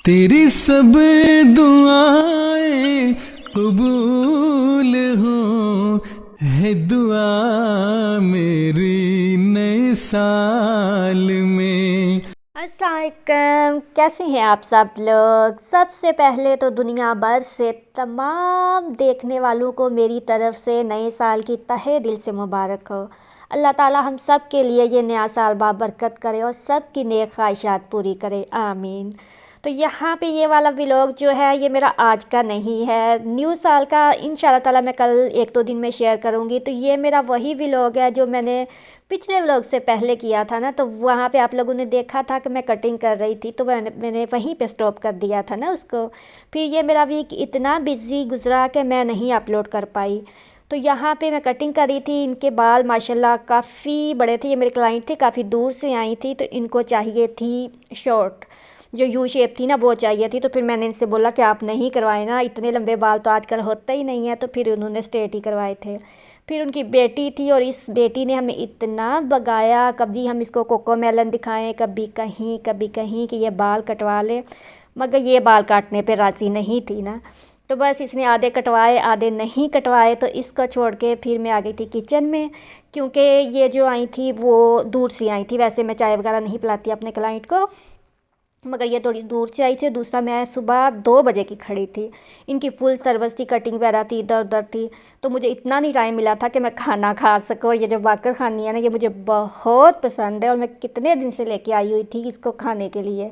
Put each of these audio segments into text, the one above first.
तेरी सब दुआएं कबूल हो, है दुआ मेरी नए साल में। अस्सलाम वालेकुम, कैसे हैं आप सब लोग। सबसे पहले तो दुनिया भर से तमाम देखने वालों को मेरी तरफ से नए साल की तहे दिल से मुबारक हो। अल्लाह ताला हम सब के लिए ये नया साल बाबरकत करे और सब की नेक ख्वाहिशात पूरी करे, आमीन। तो यहाँ पे ये वाला व्लॉग जो है ये मेरा आज का नहीं है, न्यू साल का इंशाल्लाह ताला मैं कल एक दो दिन में शेयर करूँगी। तो ये मेरा वही व्लॉग है जो मैंने पिछले व्लॉग से पहले किया था ना, तो वहाँ पे आप लोगों ने देखा था कि मैं कटिंग कर रही थी, तो मैंने वहीं पे स्टॉप कर दिया था ना उसको। फिर ये मेरा वीक इतना बिज़ी गुजरा कि मैं नहीं अपलोड कर पाई। तो यहाँ पे मैं कटिंग कर रही थी, इनके बाल माशाल्लाह काफ़ी बड़े थे। ये मेरे क्लाइंट थे, काफ़ी दूर से आई थी, तो इनको चाहिए थी शॉर्ट, जो यू शेप थी ना वो चाहिए थी। तो फिर मैंने इनसे बोला कि आप नहीं करवाए ना, इतने लंबे बाल तो आजकल होते ही नहीं है। तो फिर उन्होंने स्ट्रेट ही करवाए थे। फिर उनकी बेटी थी और इस बेटी ने हमें इतना भगाया, कभी हम इसको कोको मेलन दिखाएं, कभी कहीं कि ये बाल कटवा ले, मगर ये बाल काटने पे राज़ी नहीं थी ना। तो बस इसने आधे कटवाए आधे नहीं कटवाए, तो इसको छोड़ के फिर मैं आ गई थी किचन में, क्योंकि ये जो आई थी वो दूर से आई थी। वैसे मैं चाय वगैरह नहीं पिलाती अपने क्लाइंट को, मगर ये थोड़ी दूर से आई थी। दूसरा, मैं सुबह 2 बजे की खड़ी थी, इनकी फुल सर्विस थी, कटिंग वगैरह थी, इधर उधर थी। तो मुझे इतना नहीं टाइम मिला था कि मैं खाना खा सकूँ। और ये जो बाकर खानी है ना, ये मुझे बहुत पसंद है और मैं कितने दिन से लेके आई हुई थी इसको खाने के लिए।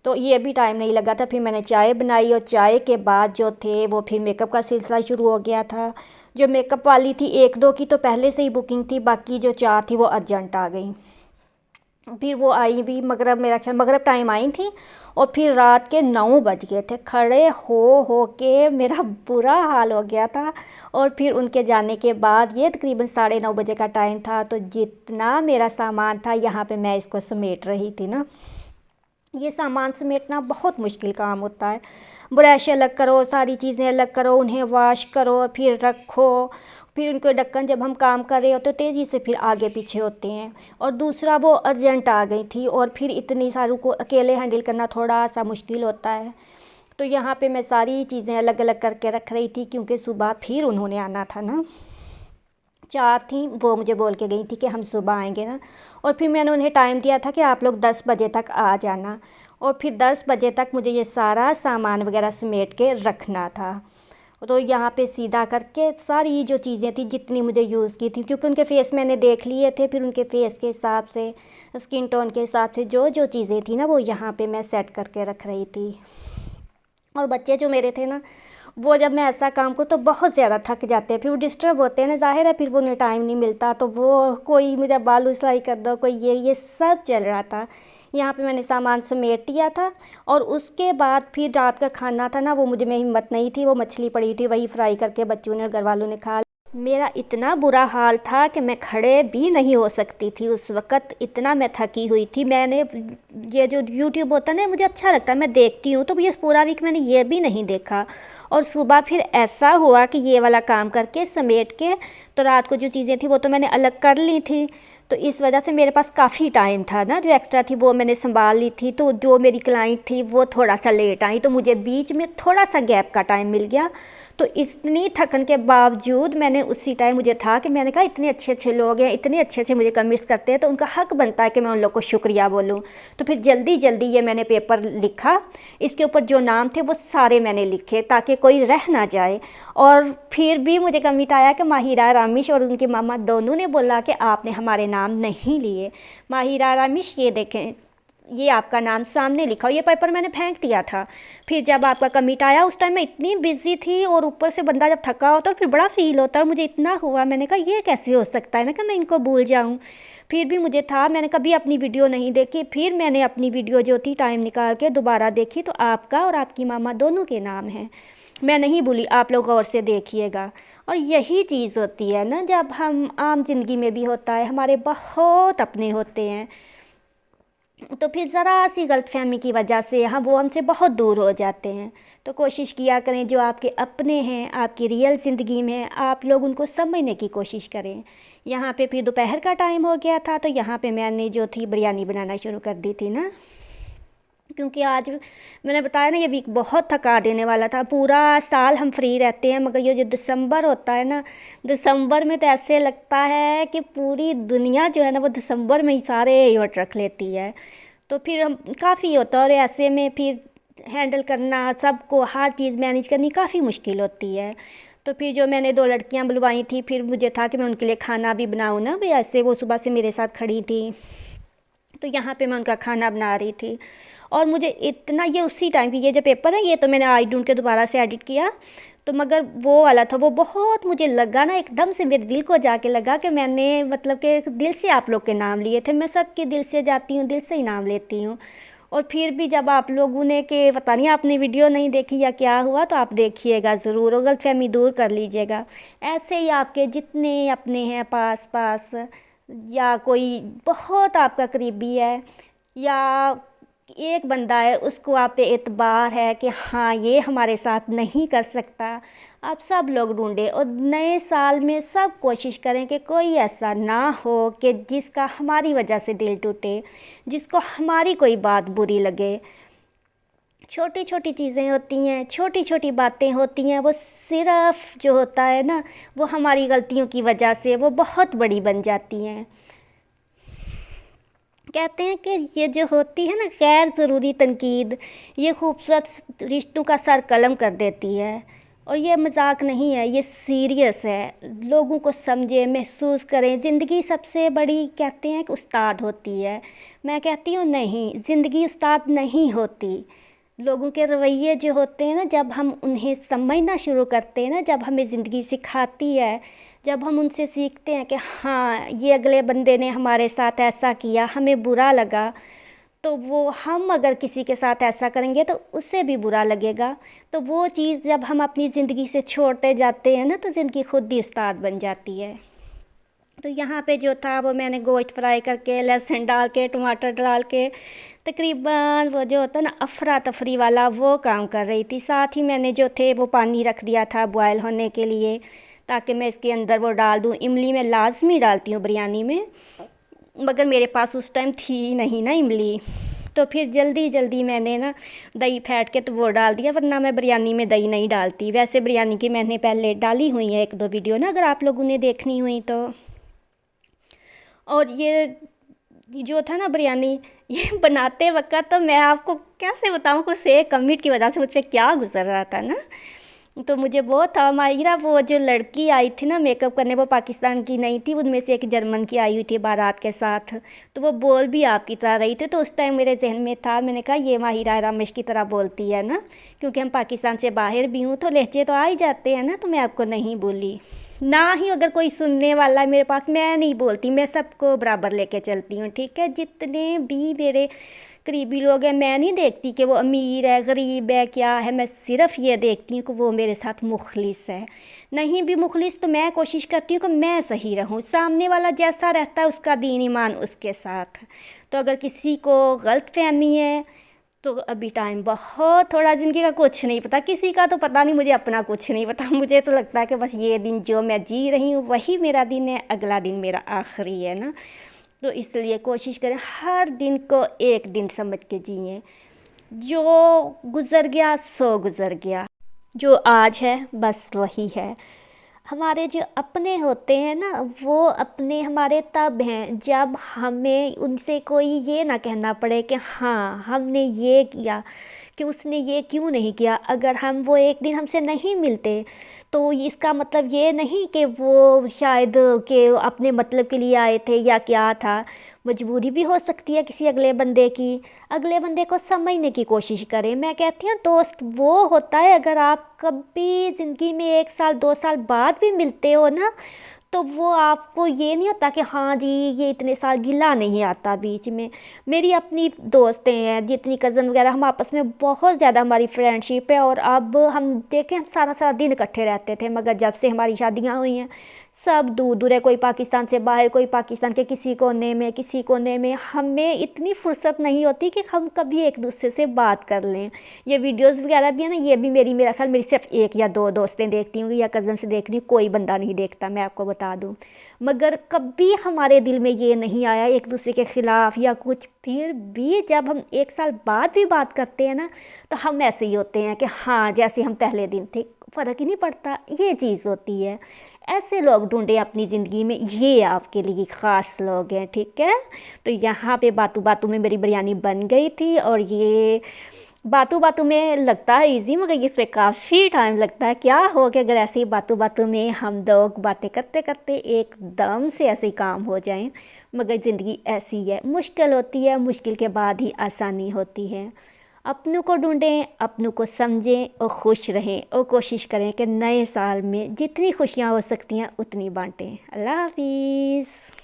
तो ये भी टाइम नहीं लगा था। फिर मैंने चाय बनाई और चाय के बाद जो थे वो फिर मेकअप का सिलसिला शुरू हो गया था। जो मेकअप वाली थी एक दो की तो पहले से ही बुकिंग थी, बाकी जो 4 थी वो अर्जेंट आ गई। फिर वो आई भी मगरब, मेरा ख्याल मगरब टाइम आई थी। और फिर रात के 9 बज गए थे, खड़े हो के मेरा बुरा हाल हो गया था। और फिर उनके जाने के बाद ये तकरीबन 9:30 बजे का टाइम था। तो जितना मेरा सामान था यहाँ पे मैं इसको समेट रही थी ना, ये सामान समेटना बहुत मुश्किल काम होता है। ब्रश अलग करो, सारी चीज़ें अलग करो, उन्हें वॉश करो, फिर रखो। फिर उनको ढक्कन, जब हम काम कर रहे होते तो तेज़ी से फिर आगे पीछे होते हैं। और दूसरा, वो अर्जेंट आ गई थी और फिर इतनी सारों को अकेले हैंडल करना थोड़ा सा मुश्किल होता है। तो यहाँ पे मैं सारी चीज़ें अलग अलग करके रख रही थी, क्योंकि सुबह फिर उन्होंने आना था ना। 4 थी, वो मुझे बोल के गई थी कि हम सुबह आएंगे ना। और फिर मैंने उन्हें टाइम दिया था कि आप लोग 10 बजे तक आ जाना। और फिर 10 बजे तक मुझे ये सारा सामान वगैरह समेट के रखना था। तो यहाँ पे सीधा करके सारी जो चीज़ें थी जितनी मुझे यूज़ की थी, क्योंकि उनके फेस मैंने देख लिए थे, फिर उनके फेस के हिसाब से, स्किन टोन के हिसाब से जो जो चीज़ें थी ना वो यहाँ पे मैं सेट करके रख रही थी। और बच्चे जो मेरे थे ना, वो जब मैं ऐसा काम करूँ तो बहुत ज़्यादा थक जाते हैं, फिर वो डिस्टर्ब होते हैं ना, ज़ाहिर है फिर वो उन्हें टाइम नहीं मिलता। तो वो कोई मुझे बालू सिलाई कर दो, कोई ये सब चल रहा था। यहाँ पे मैंने सामान समेट दिया था। और उसके बाद फिर रात का खाना था ना, वो मुझे में हिम्मत नहीं थी, वो मछली पड़ी थी वही फ्राई करके बच्चों ने और घर वालों ने खा। मेरा इतना बुरा हाल था कि मैं खड़े भी नहीं हो सकती थी उस वक़्त, इतना मैं थकी हुई थी। मैंने ये जो यूट्यूब होता है ना, मुझे अच्छा लगता है, मैं देखती हूँ, तो ये पूरा वीक मैंने ये भी नहीं देखा। और सुबह फिर ऐसा हुआ कि ये वाला काम करके समेट के, तो रात को जो चीज़ें थी वो तो मैंने अलग कर ली थी। तो इस वजह से मेरे पास काफ़ी टाइम था ना, जो एक्स्ट्रा थी वो मैंने संभाल ली थी। तो जो मेरी क्लाइंट थी वो थोड़ा सा लेट आई, तो मुझे बीच में थोड़ा सा गैप का टाइम मिल गया। तो इतनी थकन के बावजूद मैंने उसी टाइम, मुझे था कि मैंने कहा इतने अच्छे अच्छे लोग हैं, इतने अच्छे अच्छे मुझे कमेंट्स करते हैं, तो उनका हक बनता है कि मैं उन लोग को शुक्रिया बोलूँ। तो फिर जल्दी जल्दी ये मैंने पेपर लिखा, इसके ऊपर जो नाम थे वो सारे मैंने लिखे ताकि कोई रह ना जाए। और फिर भी मुझे कमेंट आया कि माहिरा रामिश और उनकी मामा दोनों ने बोला कि आपने हमारे नाम नहीं लिए। माहिरा रामिश, ये देखें, ये आपका नाम सामने लिखा, और ये पेपर मैंने फेंक दिया था। फिर जब आपका कमिट आया उस टाइम मैं इतनी बिजी थी, और ऊपर से बंदा जब थका होता है फिर बड़ा फील होता है। मुझे इतना हुआ, मैंने कहा ये कैसे हो सकता है ना कि मैं इनको भूल जाऊं। फिर भी मुझे था, मैंने कभी अपनी वीडियो नहीं देखी। फिर मैंने अपनी वीडियो जो थी टाइम निकाल के दोबारा देखी, तो आपका और आपकी मामा दोनों के नाम हैं। मैं नहीं भूली, आप लोग गौर से देखिएगा। और यही चीज़ होती है ना, जब हम आम जिंदगी में भी होता है, हमारे बहुत अपने होते हैं, तो फिर ज़रा सी गलतफहमी की वजह से वो हमसे बहुत दूर हो जाते हैं। तो कोशिश किया करें, जो आपके अपने हैं, आपकी रियल ज़िंदगी में, आप लोग उनको समझने की कोशिश करें। यहाँ पे फिर दोपहर का टाइम हो गया था, तो यहाँ पे मैंने जो थी बिरयानी बनाना शुरू कर दी थी ना। क्योंकि आज मैंने बताया ना, ये वीक बहुत थका देने वाला था। पूरा साल हम फ्री रहते हैं, मगर ये जो दिसंबर होता है ना, दिसंबर में तो ऐसे लगता है कि पूरी दुनिया जो है ना वो दिसंबर में ही सारे इवेंट रख लेती है। तो फिर हम काफ़ी होता है, और ऐसे में फिर हैंडल करना सबको, हर चीज़ मैनेज करनी काफ़ी मुश्किल होती है। तो फिर जो मैंने 2 लड़कियां बुलवाई थी, फिर मुझे था कि मैं उनके लिए खाना भी बनाऊँ ना भाई, ऐसे वो सुबह से मेरे साथ खड़ी थी, तो यहाँ पे मैं उनका खाना बना रही थी। और मुझे इतना, ये उसी टाइम पे, ये जो पेपर है ये तो मैंने आई ढूंढ के दोबारा से एडिट किया, तो मगर वो वाला था, वो बहुत मुझे लगा ना, एकदम से मेरे दिल को जाके लगा कि मैंने मतलब कि दिल से आप लोग के नाम लिए थे। मैं सबके दिल से जाती हूँ, दिल से ही नाम लेती हूँ। और फिर भी जब आप लोगों ने के पता नहीं आपने वीडियो नहीं देखी या क्या हुआ, तो आप देखिएगा ज़रूर और गलतफहमी दूर कर लीजिएगा। ऐसे ही आपके जितने अपने हैं पास पास, या कोई बहुत आपका करीबी है, या एक बंदा है उसको आप पे एतबार है कि हाँ ये हमारे साथ नहीं कर सकता, आप सब लोग ढूंढें। और नए साल में सब कोशिश करें कि कोई ऐसा ना हो कि जिसका हमारी वजह से दिल टूटे, जिसको हमारी कोई बात बुरी लगे। छोटी छोटी चीज़ें होती हैं, छोटी छोटी बातें होती हैं, वो सिर्फ जो होता है ना, वो हमारी गलतियों की वजह से वो बहुत बड़ी बन जाती हैं। कहते हैं कि ये जो होती है ना गैर ज़रूरी तनकीद, ये खूबसूरत रिश्तों का सर कलम कर देती है। और ये मजाक नहीं है, ये सीरियस है। लोगों को समझे, महसूस करें। ज़िंदगी सबसे बड़ी कहते हैं कि उस्ताद होती है। मैं कहती हूँ नहीं, ज़िंदगी उस्ताद नहीं होती। लोगों के रवैये जो होते हैं ना, जब हम उन्हें समझना शुरू करते हैं ना, जब हमें ज़िंदगी सिखाती है, जब हम उनसे सीखते हैं कि हाँ ये अगले बंदे ने हमारे साथ ऐसा किया, हमें बुरा लगा, तो वो हम अगर किसी के साथ ऐसा करेंगे तो उससे भी बुरा लगेगा। तो वो चीज़ जब हम अपनी ज़िंदगी से छोड़ते जाते हैं ना, तो ज़िंदगी खुद ही उस्ताद बन जाती है। तो यहाँ पे जो था वो मैंने गोश्त फ्राई करके, लहसुन डाल के, टमाटर डाल के, तकरीबन वो जो होता है ना अफरा तफरी वाला, वो काम कर रही थी। साथ ही मैंने जो थे वो पानी रख दिया था बॉयल होने के लिए, ताकि मैं इसके अंदर वो डाल दूँ। इमली मैं लाजमी डालती हूँ बिरयानी में, मगर मेरे पास उस टाइम थी नहीं ना इमली, तो फिर जल्दी जल्दी मैंने ना दही फेंट के तो वो डाल दिया, वरना मैं बिरयानी में दही नहीं डालती। वैसे बिरयानी की मैंने पहले डाली हुई है 1-2 वीडियो ना, अगर आप लोगों ने देखनी हुई तो। और ये जो था ना बिरयानी, ये बनाते वक्त तो मैं आपको कैसे बताऊँ, कुछ एक कमिट की वजह से मुझ पर क्या गुजर रहा था ना, तो मुझे वो था। माहिरा वो जो लड़की आई थी ना मेकअप करने, वो पाकिस्तान की नहीं थी, उनमें से एक जर्मन की आई हुई थी बारात के साथ, तो वो बोल भी आपकी तरह रही थी। तो उस टाइम मेरे जहन में था, मैंने कहा ये माहिरा रमेश की तरह बोलती है ना, क्योंकि हम पाकिस्तान से बाहर भी हूँ तो लहजे तो आ ही जाते हैं ना, तो मैं आपको नहीं बोली। ना ही अगर कोई सुनने वाला है मेरे पास, मैं नहीं बोलती, मैं सबको बराबर लेके चलती हूँ, ठीक है। जितने भी मेरे करीबी लोग हैं, मैं नहीं देखती कि वो अमीर है गरीब है क्या है, मैं सिर्फ ये देखती हूँ कि वो मेरे साथ मुखलिस है। नहीं भी मुखलिस तो मैं कोशिश करती हूँ कि मैं सही रहूँ, सामने वाला जैसा रहता है उसका दीन ईमान उसके साथ। तो अगर किसी को गलत फहमी है तो अभी टाइम बहुत थोड़ा, ज़िंदगी का कुछ नहीं पता, किसी का तो पता नहीं, मुझे अपना कुछ नहीं पता। मुझे तो लगता है कि बस ये दिन जो मैं जी रही हूँ वही मेरा दिन है, अगला दिन मेरा आखिरी है ना। तो इसलिए कोशिश करें हर दिन को एक दिन समझ के जिए। जो गुज़र गया सो गुज़र गया, जो आज है बस वही है। हमारे जो अपने होते हैं ना, वो अपने हमारे तब हैं जब हमें उनसे कोई ये ना कहना पड़े कि हाँ हमने ये किया, कि उसने ये क्यों नहीं किया। अगर हम वो एक दिन हमसे नहीं मिलते तो इसका मतलब ये नहीं कि वो शायद कि अपने मतलब के लिए आए थे या क्या था। मजबूरी भी हो सकती है किसी अगले बंदे की, अगले बंदे को समझने की कोशिश करें। मैं कहती हूँ दोस्त वो होता है, अगर आप कभी ज़िंदगी में 1 साल 2 साल बाद भी मिलते हो ना, तो वो आपको ये नहीं होता कि हाँ जी ये इतने साल गिला नहीं आता बीच में। मेरी अपनी दोस्तें हैं जितनी कज़न वगैरह, हम आपस में बहुत ज़्यादा हमारी फ्रेंडशिप है। और अब हम देखें, हम सारा सारा दिन इकट्ठे रहते थे, मगर जब से हमारी शादियाँ हुई हैं सब दूर दूर है, कोई पाकिस्तान से बाहर, कोई पाकिस्तान के किसी कोने में। हमें इतनी फुर्सत नहीं होती कि हम कभी एक दूसरे से बात कर लें। ये वीडियोस वगैरह भी है ना, ये भी मेरा ख्याल मेरी सिर्फ एक या दो दोस्तें देखती होंगी या कज़न से देख रही हूँ, कोई बंदा नहीं देखता, मैं आपको बता दूँ। मगर कभी हमारे दिल में ये नहीं आया एक दूसरे के ख़िलाफ़ या कुछ। फिर भी जब हम 1 साल बाद भी बात करते हैं ना, तो हम ऐसे ही होते हैं कि हाँ जैसे हम पहले दिन थे, फ़र्क ही नहीं पड़ता। ये चीज़ होती है। ऐसे लोग ढूंढें अपनी ज़िंदगी में, ये आपके लिए ख़ास लोग हैं, ठीक है। तो यहाँ पे बातों बातों में मेरी बिरयानी बन गई थी, और ये बातों बातों में लगता है इजी, मगर इसमें काफ़ी टाइम लगता है। क्या हो कि अगर ऐसे ही बातों बातों में हम लोग बातें करते करते एकदम से ऐसे ही काम हो जाएं। मगर ज़िंदगी ऐसी है, मुश्किल होती है, मुश्किल के बाद ही आसानी होती है। अपनों को ढूंढें, अपनों को समझें और खुश रहें, और कोशिश करें कि नए साल में जितनी खुशियाँ हो सकती हैं उतनी बांटें। अल्लाह हाफिज़।